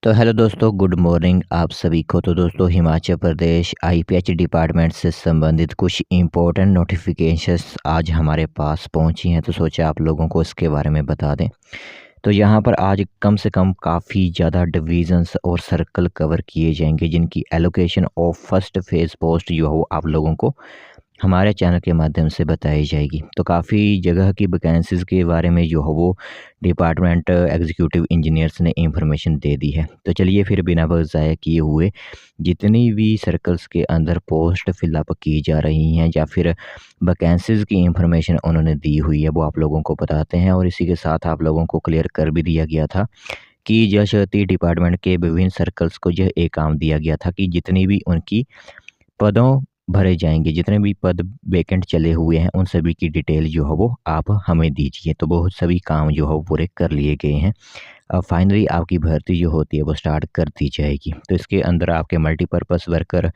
तो हेलो दोस्तों, good morning आप सभी को। तो दोस्तों, हिमाचल प्रदेश आईपीएच डिपार्टमेंट से संबंधित कुछ इम्पोर्टेंट नोटिफिकेशंस आज हमारे पास पहुंची हैं, तो सोचा आप लोगों को इसके बारे में बता दें। तो यहाँ पर आज कम से कम काफ़ी ज़्यादा डिवीज़न्स और सर्कल कवर किए जाएंगे, जिनकी allocation of first phase post जो हो आप लोगों को हमारे चैनल के माध्यम से बताई जाएगी। तो काफ़ी जगह की वैकेंसीज़ के बारे में जो है वो डिपार्टमेंट एग्जीक्यूटिव इंजीनियर्स ने इंफॉर्मेशन दे दी है। तो चलिए फिर बिना वक्त ज़ाया किए हुए जितनी भी सर्कल्स के अंदर पोस्ट फिलअप की जा रही हैं या फिर वैकेंसीज़ की इंफॉर्मेशन उन्होंने दी हुई है, वो आप लोगों को बताते हैं। और इसी के साथ आप लोगों को क्लियर कर भी दिया गया था कि जल शक्ति डिपार्टमेंट के विभिन्न सर्कल्स को यह एक काम दिया गया था कि जितनी भी उनकी पदों भरे जाएँगे, जितने भी पद वैकेंट चले हुए हैं, उन सभी की डिटेल जो है वो आप हमें दीजिए। तो वो सभी काम जो है वो पूरे कर लिए गए हैं। अब फाइनली आपकी भर्ती जो होती है वो स्टार्ट कर दी जाएगी। तो इसके अंदर आपके मल्टीपर्पज़ वर्कर,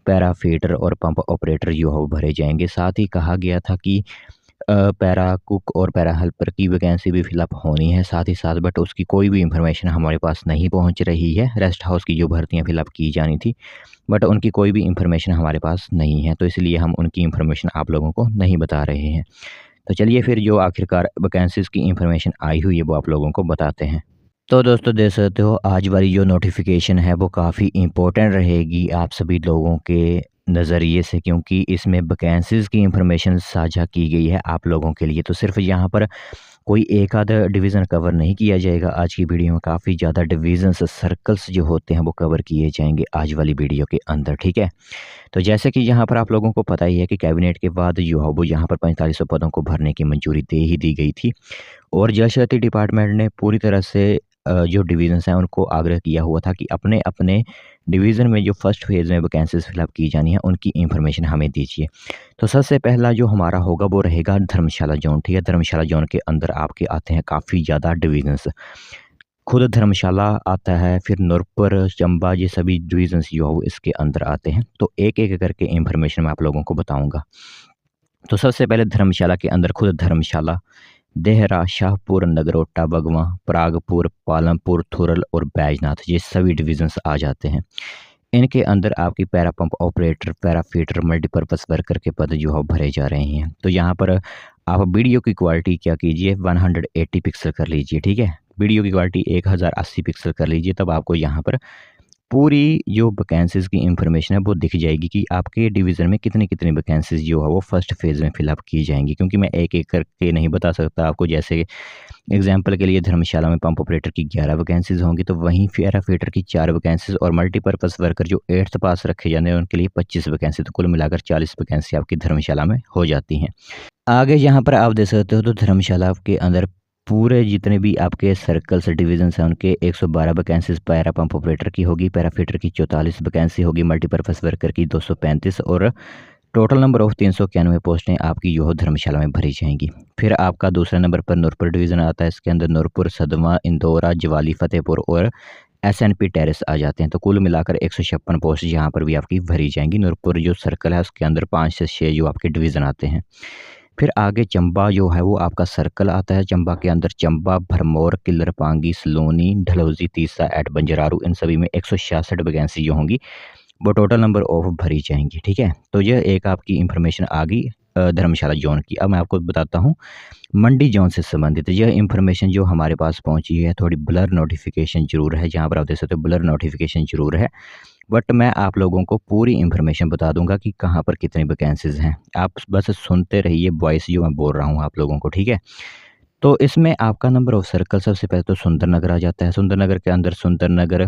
पैरा फीडर और पंप ऑपरेटर जो है वो भरे जाएँगे। साथ ही कहा गया था कि पैरा कुक और पैरा हेल्पर की वैकेंसी भी फिलअप होनी है साथ ही साथ, बट उसकी कोई भी इंफॉर्मेशन हमारे पास नहीं पहुंच रही है। रेस्ट हाउस की जो भर्तियां फिलअप की जानी थी, बट उनकी कोई भी इंफॉर्मेशन हमारे पास नहीं है, तो इसलिए हम उनकी इंफॉर्मेशन आप लोगों को नहीं बता रहे हैं। तो चलिए फिर जो आखिरकार वैकेंसीज़ की इंफॉर्मेशन आई हुई है वो आप लोगों को बताते हैं। तो दोस्तों, देख सकते हो आज वाली जो नोटिफिकेशन है वो काफ़ी इम्पोर्टेंट रहेगी आप सभी लोगों के नज़रिए से, क्योंकि इसमें वैकेंसीज़ की इंफॉर्मेशन साझा की गई है आप लोगों के लिए। तो सिर्फ यहाँ पर कोई एक आधा डिवीज़न कवर नहीं किया जाएगा। आज की वीडियो में काफ़ी ज़्यादा डिवीज़न्स सर्कल्स जो होते हैं वो कवर किए जाएंगे आज वाली वीडियो के अंदर, ठीक है। तो जैसे कि यहाँ पर आप लोगों को पता ही है कि कैबिनेट के बाद जो है वो यहाँ पर 4500 पदों को भरने की मंजूरी दे ही दी गई थी। और जल शक्ति डिपार्टमेंट ने पूरी तरह से जो डिवीज़न्स हैं उनको आग्रह किया हुआ था कि अपने अपने डिवीज़न में जो फर्स्ट फेज़ में वैकेंसीज़ फिलअप की जानी है उनकी इंफॉर्मेशन हमें दीजिए। तो सबसे पहला जो हमारा होगा वो रहेगा धर्मशाला जोन, ठीक है। धर्मशाला जोन के अंदर आपके आते हैं काफ़ी ज़्यादा डिवीज़न्स। खुद धर्मशाला आता है, फिर नूरपुर, चंबा, ये सभी डिवीज़न्स जो है वो इसके अंदर आते हैं। तो एक-एक करके इंफॉर्मेशन मैं आप लोगों को बताऊँगा। तो सबसे पहले धर्मशाला के अंदर खुद धर्मशाला, देहरा, शाहपुर, नगरोटा, बगवां, परागपुर, पालमपुर, थुरल और बैजनाथ, ये सभी डिवीज़न्स आ जाते हैं। इनके अंदर आपकी para pump operator, para feeder, multipurpose worker के पद जो है भरे जा रहे हैं। तो यहाँ पर आप वीडियो की क्वालिटी क्या कीजिए, 180 पिक्सल कर लीजिए, ठीक है। वीडियो की क्वालिटी 1080 पिक्सल कर लीजिए, तब आपको यहाँ पर पूरी जो वैकेंसीज़ की इंफॉर्मेशन है वो दिख जाएगी कि आपके डिवीज़न में कितनी-कितनी वैकेंसीज़ जो है वो फर्स्ट फेज़ में फिलअप की जाएँगी। क्योंकि मैं एक-एक करके नहीं बता सकता आपको। जैसे एग्जाम्पल के लिए धर्मशाला में पंप ऑपरेटर की 11 वैकेंसीज़ होंगी, तो वहीं पैरा फीडर की 4 वैकेंसीज़ और मल्टीपर्पज़ वर्कर जो 8th पास रखे जाते हैं उनके लिए 25 वैकेंसी, तो कुल मिलाकर 40 वैकेंसी आपकी धर्मशाला में हो जाती हैं। आगे यहाँ पर आप देख सकते हो तो धर्मशाला के अंदर पूरे जितने भी आपके सर्कल्स डिवीजन्स हैं उनके 112 वैकेंसीज पैरा पंप ऑपरेटर की होगी, पैरा फिटर की 44 वैकेंसी होगी, मल्टीपर्पज़ वर्कर की 235 और टोटल नंबर ऑफ 391 पोस्टें आपकी जो है धर्मशाला में भरी जाएंगी। फिर आपका दूसरे नंबर पर नूरपुर डिवीज़न आता है। इसके अंदर नूरपुर, सदमा, इंदौरा, ज्वाली, फतेहपुर और एसएनपी टेरेस आ जाते हैं। तो कुल मिलाकर 156 पोस्ट यहाँ पर भी आपकी भरी जाएंगी। नूरपुर जो सर्कल है उसके अंदर 5 से 6 जो आपके डिवीज़न आते हैं। फिर आगे चंबा जो है वो आपका सर्कल आता है। चंबा के अंदर चंबा, भरमौर, किल्लर पांगी, सलोनी, ढलौजी, तीसा, एट बंजरारू, इन सभी में 166 वैकेंसी जो होंगी वो टोटल नंबर ऑफ भरी जाएंगी, ठीक है। तो यह एक आपकी इंफॉर्मेशन आ गई धर्मशाला जोन की। अब मैं आपको बताता हूँ मंडी जोन से संबंधित यह इंफॉर्मेशन जो हमारे पास पहुंची है। थोड़ी ब्लर नोटिफिकेशन जरूर है, जहाँ पर आप देख सकते हो ब्लर नोटिफिकेशन जरूर है, बट मैं आप लोगों को पूरी इन्फॉर्मेशन बता दूंगा कि कहाँ पर कितनी वैकेंसीज हैं। आप बस सुनते रहिए वॉइस जो मैं बोल रहा हूँ आप लोगों को, ठीक है। तो इसमें आपका नंबर ऑफ सर्कल सबसे पहले तो सुंदरनगर आ जाता है। सुंदरनगर के अंदर सुंदरनगर,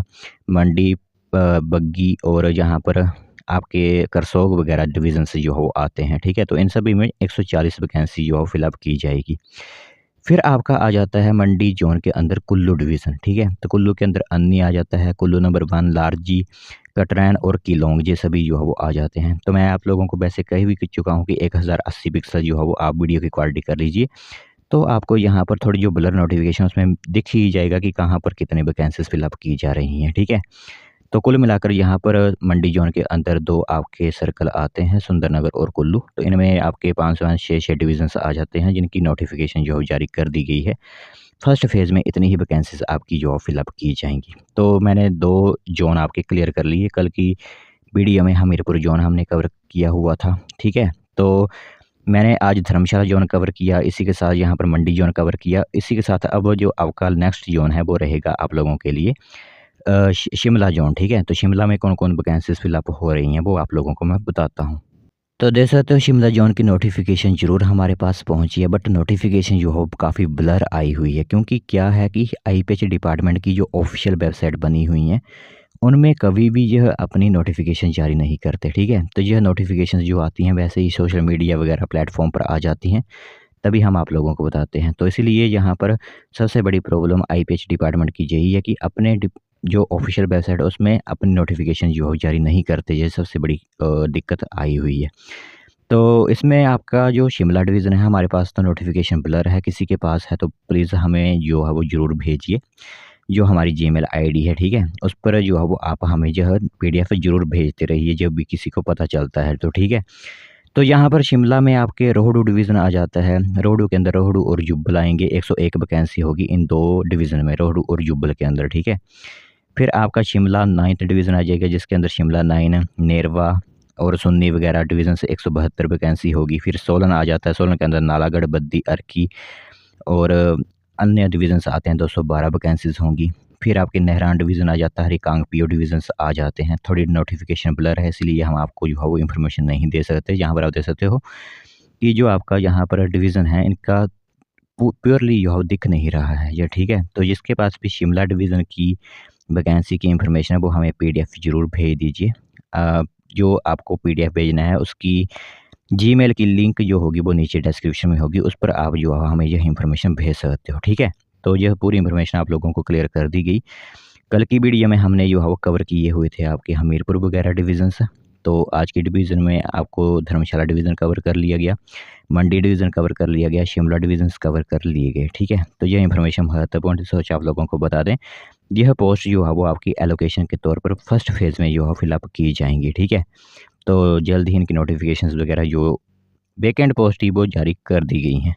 मंडी, बग्गी और यहाँ पर आपके करसोग वगैरह डिवीज़न से जो हो आते हैं, ठीक है। तो इन सभी में 140 वैकेंसी जो हो फिलअप की जाएगी। फिर आपका आ जाता है मंडी जोन के अंदर कुल्लू डिवीज़न, ठीक है। तो कुल्लू के अंदर अन्नी आ जाता है, कुल्लू नंबर 1, लारजी, कटरैन और कीलोंग, ये सभी जो है वो आ जाते हैं। तो मैं आप लोगों को वैसे कही भी कर चुका हूँ कि 1080 पिक्सल जो है वो आप वीडियो की क्वालिटी कर लीजिए, तो आपको यहाँ पर थोड़ी जो ब्लर नोटिफिकेशन उसमें दिख ही जाएगा कि कहाँ पर कितनी वैकेंसीज फिलअप की जा रही हैं, ठीक है। तो कुल मिलाकर यहाँ पर मंडी जोन के अंदर 2 आपके सर्कल आते हैं, सुंदरनगर और कुल्लू। तो इनमें आपके 5 5 6 6 डिवीज़न्स आ जाते हैं जिनकी नोटिफिकेशन जो है जारी कर दी गई है। फर्स्ट फेज़ में इतनी ही वैकेंसीज़ आपकी जो फिलअप की जाएँगी। तो मैंने 2 ज़ोन आपके क्लियर कर लिए। कल की वीडियो में हमीरपुर ज़ोन हमने कवर किया हुआ था, ठीक है? तो मैंने आज धर्मशाला ज़ोन कवर किया, इसी के साथ यहाँ पर मंडी ज़ोन कवर किया। इसी के साथ अब जो आपका नेक्स्ट ज़ोन है वो रहेगा आप लोगों के लिए शिमला ज़ोन, ठीक है? तो शिमला में कौन-कौन वैकेंसीज़ फिलअप हो रही हैं वो आप लोगों को मैं बताता हूँ। तो देख सकते हो शिमला ज़ोन की नोटिफ़िकेशन ज़रूर हमारे पास पहुँची है, बट नोटिफ़िकेशन जो हो काफ़ी ब्लर आई हुई है, क्योंकि क्या है कि आईपीएच डिपार्टमेंट की जो ऑफ़िशियल वेबसाइट बनी हुई हैं, उनमें कभी भी यह अपनी नोटिफ़िकेशन जारी नहीं करते, ठीक है? तो यह नोटिफ़िकेशंस जो आती हैं वैसे ही सोशल मीडिया वगैरह प्लेटफ़ॉर्म पर आ जाती हैं, तभी हम आप लोगों को बताते हैं। तो इसीलिए यहाँ पर सबसे बड़ी प्रॉब्लम आईपीएच डिपार्टमेंट की यही है कि अपने जो ऑफ़िशियल वेबसाइट है उसमें अपनी नोटिफ़िकेशन जो है जारी नहीं करते, ये सबसे बड़ी दिक्कत आई हुई है। तो इसमें आपका जो शिमला डिवीज़न है हमारे पास तो नोटिफ़िकेशन ब्लर है, किसी के पास है तो प्लीज़ हमें जो है वो ज़रूर भेजिए। जो हमारी जीमेल आईडी है, ठीक है? उस पर जो है वो आप हमें जो है पीडीएफ ज़रूर भेजते रहिए जब भी किसी को पता चलता है तो, ठीक है? तो यहाँ पर शिमला में आपके रोहडू डिवीज़न आ जाता है। रोहडू के अंदर रोहडू और जुब्बल आएँगे, 101 वैकेंसी होगी इन 2 डिवीज़न में, रोहडू और जुब्बल के अंदर, ठीक है? फिर आपका शिमला 9th डिवीज़न आ जाएगा जिसके अंदर शिमला 9, नेरवा और सुन्नी वगैरह डिवीज़न से 172 वैकेंसी होगी। फिर सोलन आ जाता है, सोलन के अंदर नालागढ़, बद्दी, अर्की और अन्य डिवीज़न्स आते हैं, 212 वैकेंसीज़ होंगी। फिर आपके नहरान डिवीज़न आ जाता है, हरिकांग पीओ डिवीज़न्स आ जाते हैं। थोड़ी नोटिफ़िकेशन ब्लर है इसलिए हम आपको जो है वो इन्फॉर्मेशन नहीं दे सकते। यहाँ पर आप देख सकते हो कि जो आपका यहाँ पर डिवीज़न है इनका प्योरली जो है दिख नहीं रहा है ये, ठीक है? तो जिसके पास भी शिमला डिवीज़न की वैकेंसी की इन्फॉर्मेशन है वो हमें पीडीएफ ज़रूर भेज दीजिए। जो आपको पीडीएफ भेजना है उसकी जीमेल की लिंक जो होगी वो नीचे डिस्क्रिप्शन में होगी, उस पर आप जो है हमें यह इन्फॉर्मेशन भेज सकते हो, ठीक है? तो यह पूरी इन्फॉर्मेशन आप लोगों को क्लियर कर दी गई। कल की वीडियो में हमने जो है वो कवर किए हुए थे आपके हमीरपुर वगैरह डिवीज़न्स। तो आज की डिवीज़न में आपको धर्मशाला डिवीज़न कवर कर लिया गया, मंडी डिवीज़न कवर कर लिया गया, शिमला डिवीज़न्स कवर कर लिए गए, ठीक है? तो यह इन्फॉर्मेशन महत्वपूर्ण सोचा आप लोगों को बता दें। यह पोस्ट जो है वो आपकी एलोकेशन के तौर पर फर्स्ट फेज़ में जो है फिलअप की जाएँगी, ठीक है? तो जल्द ही इनकी नोटिफ़िकेशंस वगैरह जो वैकेंट पोस्ट थी वो जारी कर दी गई हैं।